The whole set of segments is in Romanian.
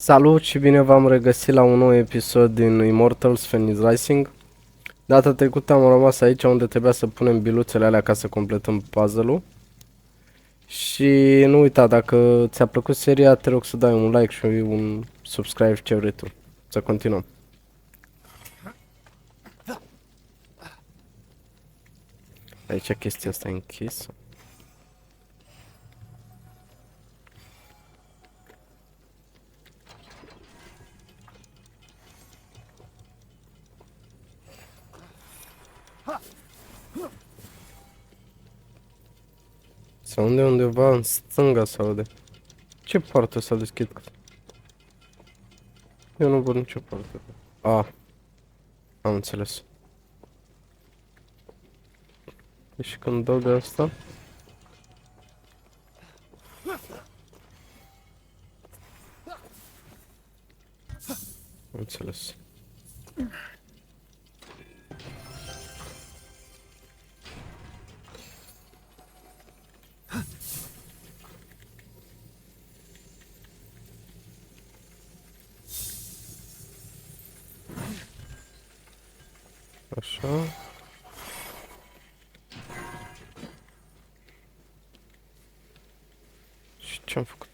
Salut și bine v-am regăsit la un nou episod din Immortals Phoenix Rising. Data trecută am rămas aici unde trebuia să punem biluțele alea ca să completăm puzzle-ul. Și nu uita, dacă ți-a plăcut seria, te rog să dai un like și un subscribe, ce vrei tu. Să continuăm. Aici chestia asta e închisă. Sau unde undeva în stânga se aude. Ce poartă s-a deschis? Eu nu văd nicio poartă. Ah, am înțeles. Și când dau de asta... Am înțeles. Așa. Și ce-am făcut?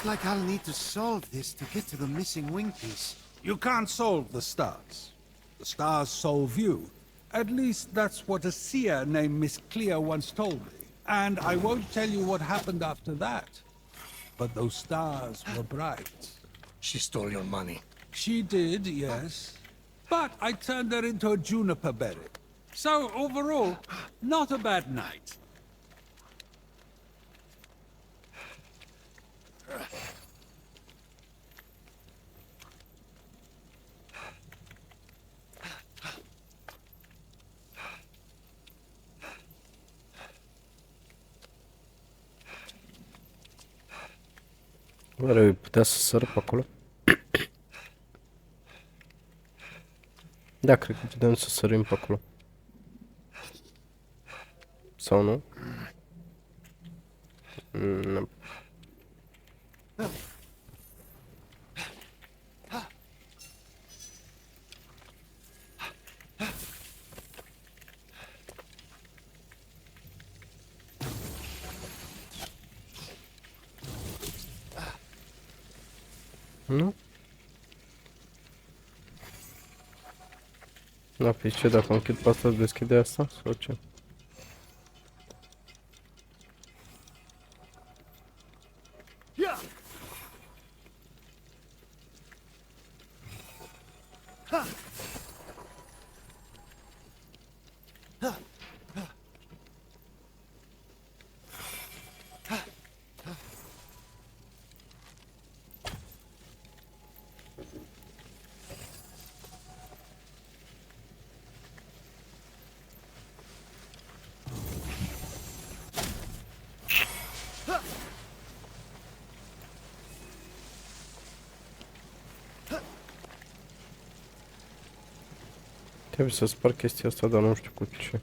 Looks like I'll need to solve this to get to the missing wing piece. You can't solve the stars. The stars solve you. At least that's what a seer named Miss Clea once told me. And I won't tell you what happened after that. But those stars were bright. She stole your money. She did, yes. But I turned her into a juniper berry. So overall, not a bad night. Oare putea să sar pe acolo? Da, cred că putem să sărim pe acolo. Sau nu? Nu. Nu? Da, pe ce, dacă închid pe asta, deschide asta? Sau ce? Trebuie să spar chestia asta, dar nu știu cu ce.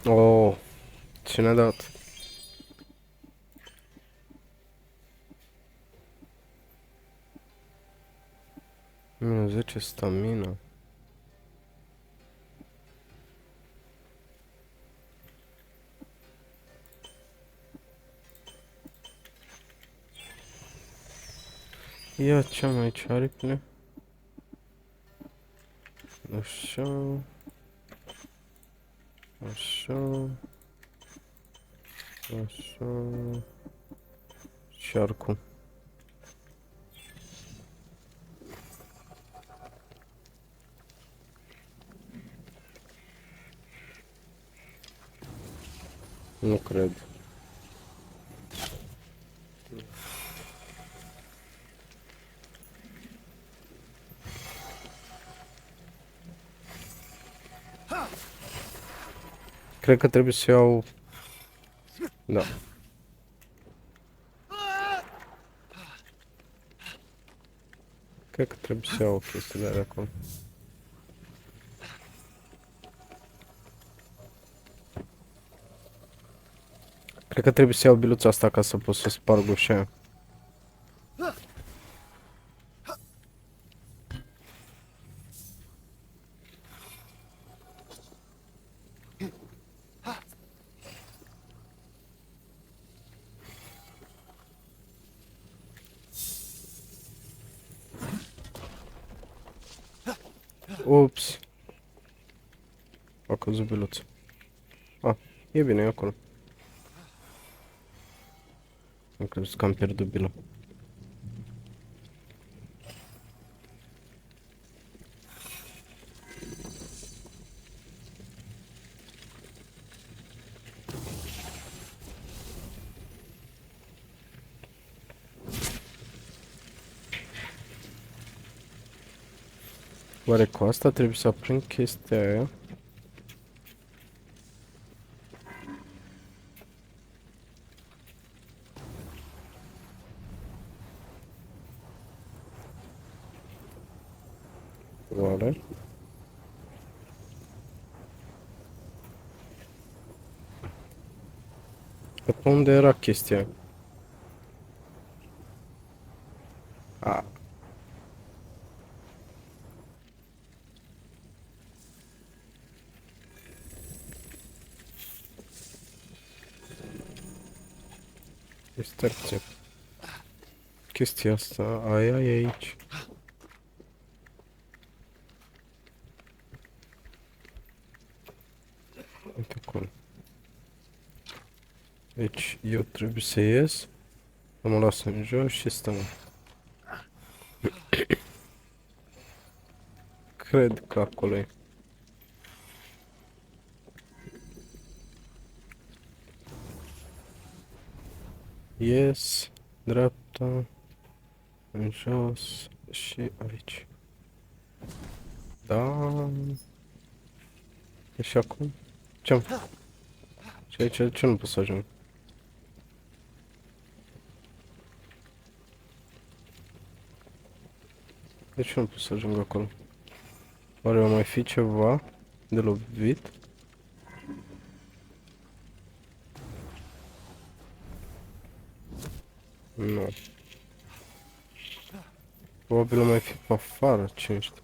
Oh, ce ne-a dat? Minus 10 stamina. Ia ce am aici, aripile. Așa. Așa. Așa. Și arcul. Nu cred. Cred că trebuie să iau... Da. Cred că trebuie să iau chestiile alea acolo. Cred că trebuie să iau biluța asta ca să pot să sparg ușa aia. Ups. A căzut biluța. Ah, e bine, e acolo. Am crezut că am pierdut bilul. Oare cu asta trebuie să aprind chestia aia? Oare? Că pe unde era chestia aia? A. Distracție. Chestia asta, aia e aici. Uite acolo. Deci eu trebuie să ies, să mă las în jos și stăm. Cred că acolo e. Ies, dreapta, în jos și aici. Da. Și acum? Ce-am? Și aici de ce nu pot să ajung? De ce nu pot să ajung acolo? Oare va mai fi ceva de lovit? Nu. Probabil o mai fi pe afară, cine știe.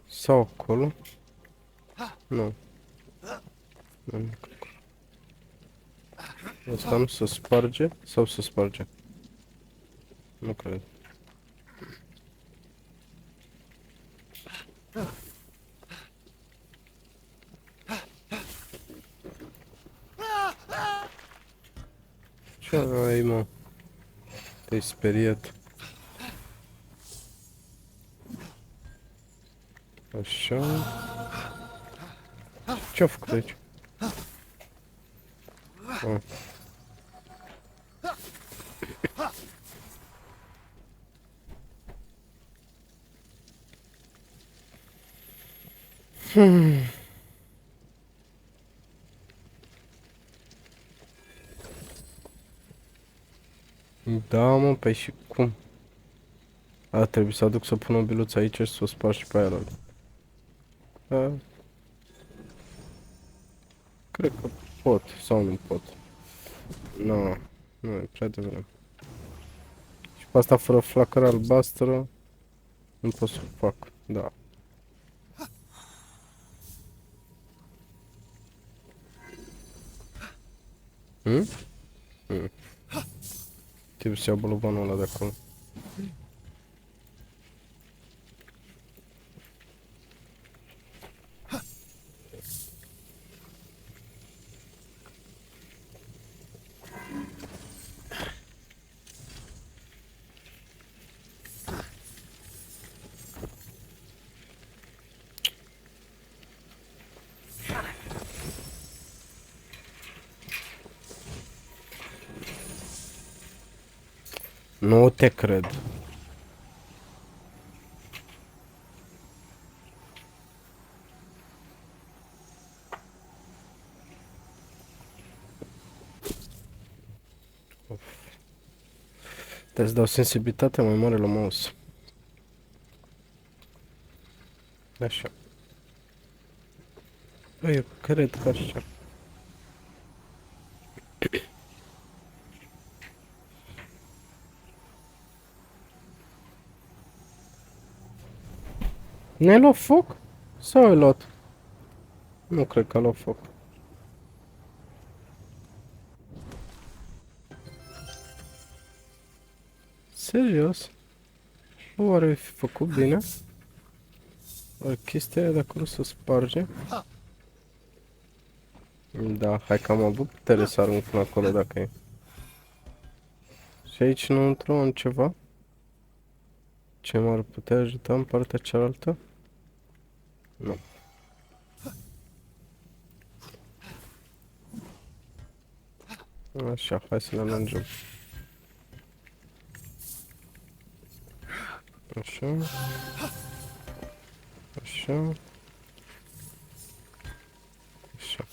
Sau acolo? Nu. Nu, nu cred. Asta nu se sparge? Sau se sparge? Nu cred. Ce ai, mă? Te-ai speriat. Așa. Ce-a făcut aici? Ah. Da, mă, păi și cum? A, trebuie să aduc să pun o biluță aici și să o sparg și pe aia. Da. Cred că pot sau nu pot. Nu, nu e prea devreme. Și pe asta fără flacără albastră Nu pot să o fac, da. Hmm? Hmm. Trebuie să iau bolovanul ăla de acolo. Nu te cred. Trebuie să dau sensibilitatea mai mare la mouse. Așa. Băi, eu cred că așa. Ne-ai luat foc? Sau ai luat? Nu cred că a luat foc. Serios? Oare ai fi făcut bine? Oare chestia aia de acolo să sparge? Da, hai că am avut putere să arunc până acolo dacă e. Și aici înăuntru am ceva? Ce m-ar putea ajuta în partea cealaltă? Nu. Așa, hai să ne alungem. Așa. Așa. Așa.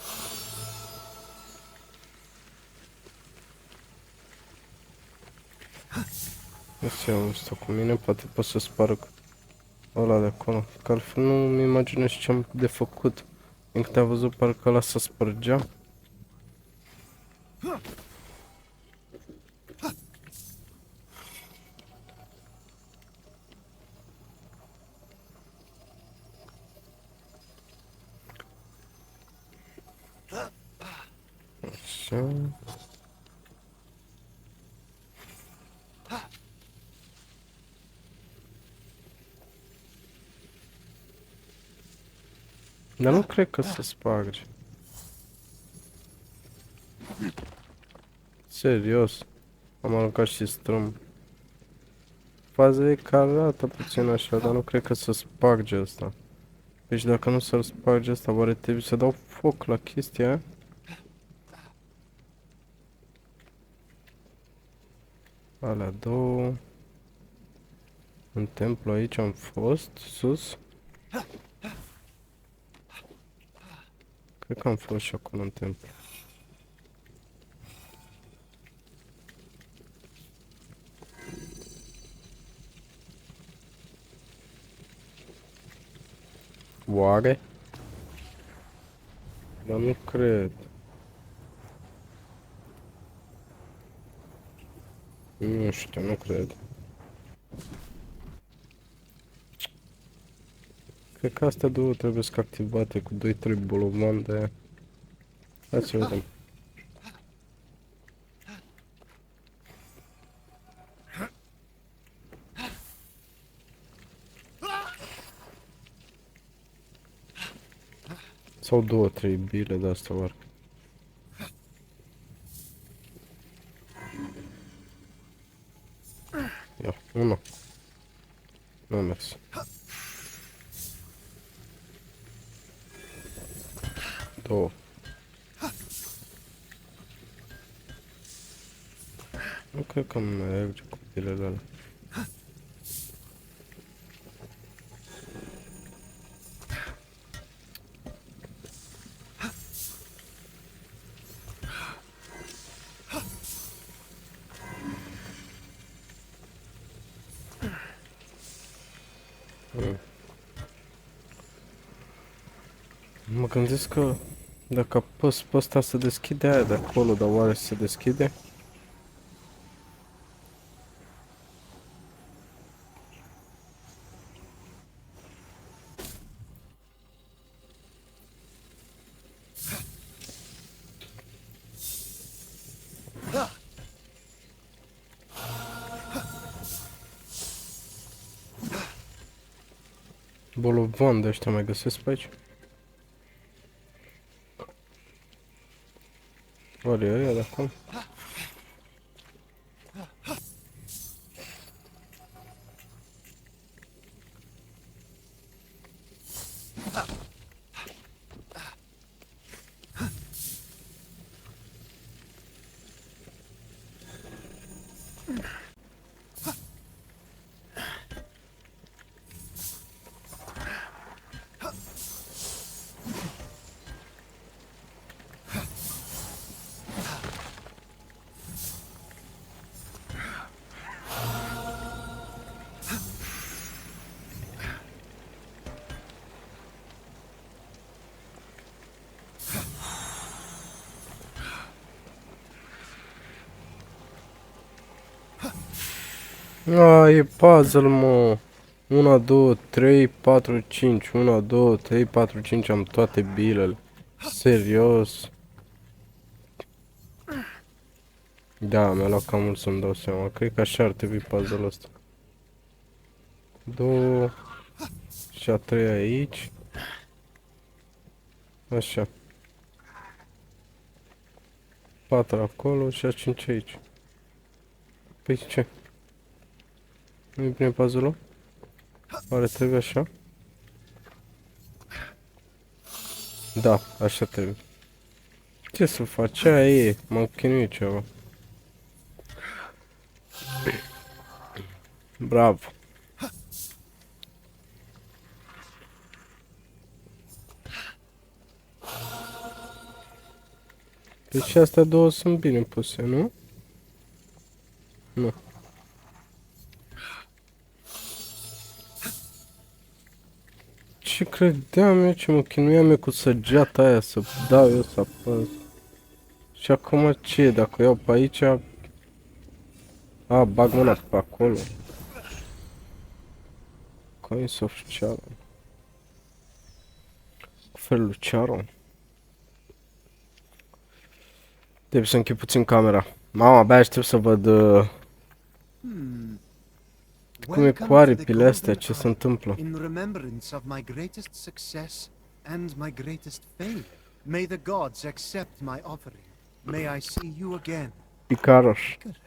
Nu știu, iau ăsta cu mine, poate pot să sparg ăla de acolo. Că altfel nu-mi imaginez ce am de făcut. Din câte am văzut, parcă ăla se spărgea. Așa. Dar nu cred că se sparge. Serios. Am aruncat și strâm. Faza e că arată puțin așa, dar nu cred că se sparge asta. Deci dacă nu s-ar sparge asta, oare trebuie să dau foc la chestia aia? Alea două. În templu aici am fost, sus. Cred că am fost și acolo în templu. Oare? Dar nu cred. Nu știu, nu cred. Cred că astea două trebuie să activate cu 2-3 bolovan de aia. Hai să vedem. Sau 2-3 bile de asta oare. Ia, una. Nu a mers. Două. Nu cred că merge cu bilele alea. Mă gândesc că dacă apăs pe ăsta se deschide aia de acolo, dar oare se deschide? Bolovan de ăștia mai găsesc pe aici? Oare e ăia de acolo? E puzzle, mă. 1, 2, 3, 4, 5. 1, 2, 3, 4, 5. Am toate bilele. Serios. Da, mi-a luat cam mult să-mi dau seama. Cred că așa ar trebui puzzle-ul ăsta. 2 și a 3 aici. Așa. 4 acolo și a 5 aici. Păi ce? Nu-i bine puzzle-ul? Oare trebuie așa? Da, așa trebuie. Ce să faci? Aia e. M-am chinuit ceva. Bravo. Deci astea două sunt bine puse, nu? Nu. Ce credeam eu, ce mă chinuiam eu cu săgeata aia să dau eu să apăs. Și acum ce? Dacă o iau pe aici... A, bag mâna pe acolo. Coins of Charon. Felul Charon. Trebuie să închid puțin camera. Mama, abia aștept să văd cum e cu aripile astea, ce se întâmplă. In remembrance of my greatest success and my greatest failure, may the gods accept my offering. May I see you again. Icaros.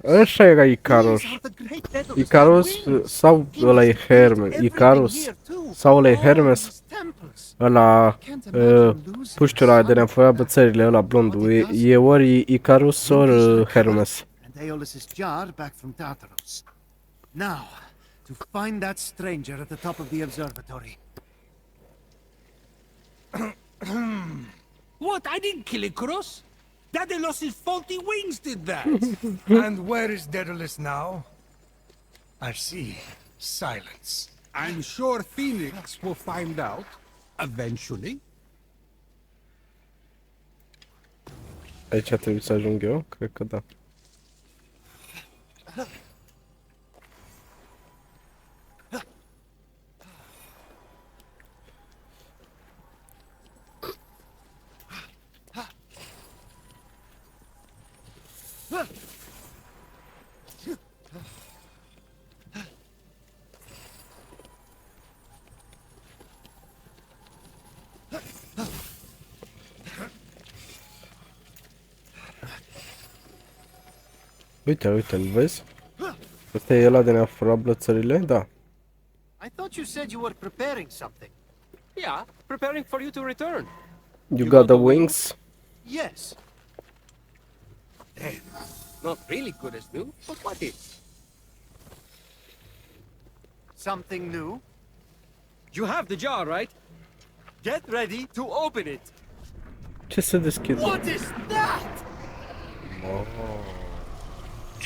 Ăsta era Icaros. These are the great Daedalus Icaros wings. sau He ăla e must Hermes? everything Icaros here too. sau ăla e All Hermes? these temples. Ăla Can't imagine losing puștiul ăla de son ne-a făcut like bățările, ăla blondul. E ori Icarus ori Hermes. and Aeolus' jar back from Tartarus. Now, to find that stranger at the top of the observatory. What? I didn't kill Icarus. Daedalus' faulty wings did that. And where is Daedalus now? I see. Silence. I'm sure Phoenix will find out eventually. Aici trebuie să ajung eu? Cred că da. Uite, uite, îl vezi? Ăsta e ăla de ne-a furat blățările? Da. I thought you said you were preparing something. Yeah, preparing for you to return. You got the wings? Yes. Not really good as new, but what is? Something new? You have the jar, right? Get ready to open it. Ce se deschide? What is that?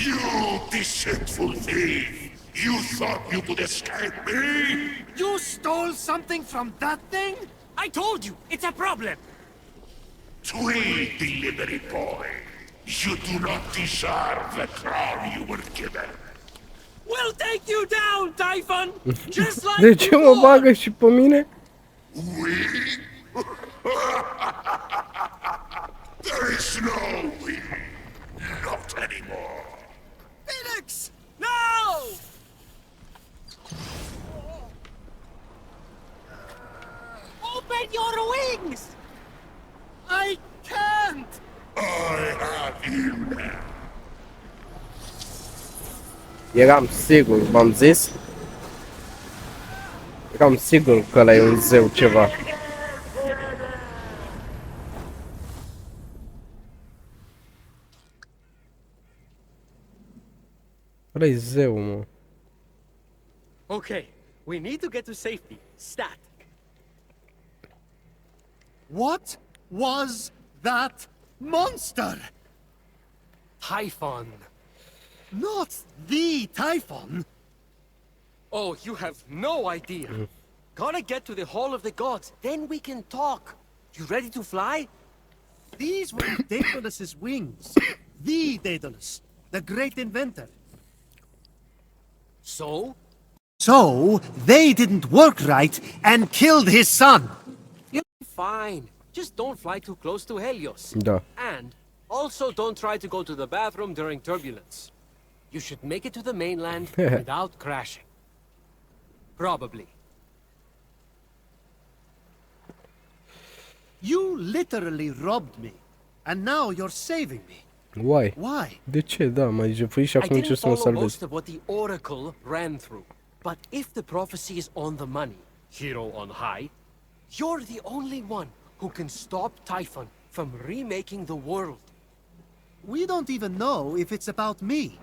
You deceitful thief! You thought you could escape me? You stole something from that thing? I told you, it's a problem. Tweet delivery boy! You do not deserve the crown you were given. We'll take you down, Typhon! Just like De ce mă bagă și pe mine? We? There is no we. Not anymore. Phoenix! No! your wings! I can't! I have you now. Eram sigur, v-am zis. Eram sigur că ăla e un zeu ceva. Ăla-i zeu, mă. Okay, we need to get to safety. Stat. What was that monster? Typhon. Not the Typhon. Oh, you have no idea. Gotta get to the Hall of the Gods, then we can talk. You ready to fly? These were Daedalus's wings. The Daedalus, the great inventor. So? So, they didn't work right and killed his son. You're fine. Just don't fly too close to Helios. Da. And also don't try to go to the bathroom during turbulence. You should make it to the mainland without crashing. Probably. You literally robbed me, and now you're saving me. Why? Why? De ce? Da, m-ai jefuit și I acum didn't încerci să mă follow salvezi. most of what the Oracle ran through. But if the prophecy is on the money, hero on high, you're the only one who can stop Typhon from remaking the world. We don't even know if it's about me.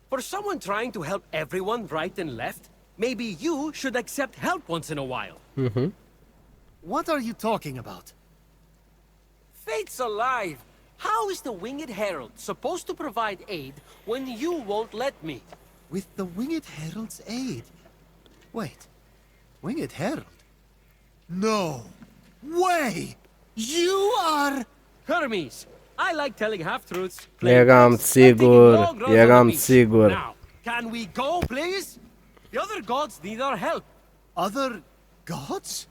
For someone trying to help everyone right and left, maybe you should accept help once in a while. What are you talking about? Fate's alive! How is the Winged Herald supposed to provide aid when you won't let me? With the Winged Herald's aid. Wait. Winged Herald? No. Way! You are... Hermes, I like telling half-truths. Eram sigur, eram sigur. Now, can we go, please? The other gods need our help. Other gods?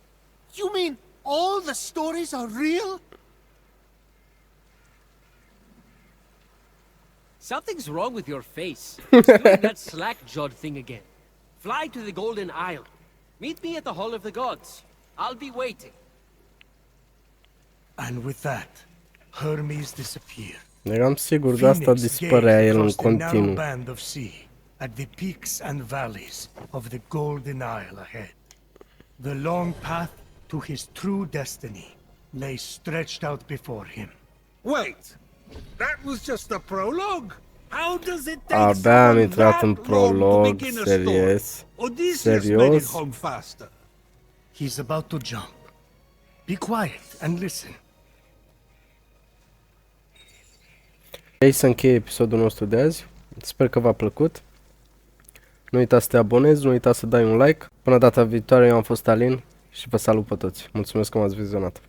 You mean all the stories are real? Something's wrong with your face. It's doing that slack-jawed thing again. Fly to the Golden Isle. Meet me at the Hall of the Gods. I'll be waiting. And with that, Hermes disappeared. Eram sigur, de asta dispărea el în across the narrow continuu. band of sea at the peaks and valleys of the Golden Isle ahead. The long path to his true destiny lay stretched out before him. Wait, that was just the prologue? How does it take Abia am someone intrat that în long to prolog, begin a story? serios. Odysseus made it Serios? home faster. He's about to jump. Be quiet and listen. Aici să încheie episodul nostru de azi. Sper că v-a plăcut. Nu uita să te abonezi, nu uita să dai un like. Până data viitoare, eu am fost Alin și vă salut pe toți. Mulțumesc că m-ați vizionat.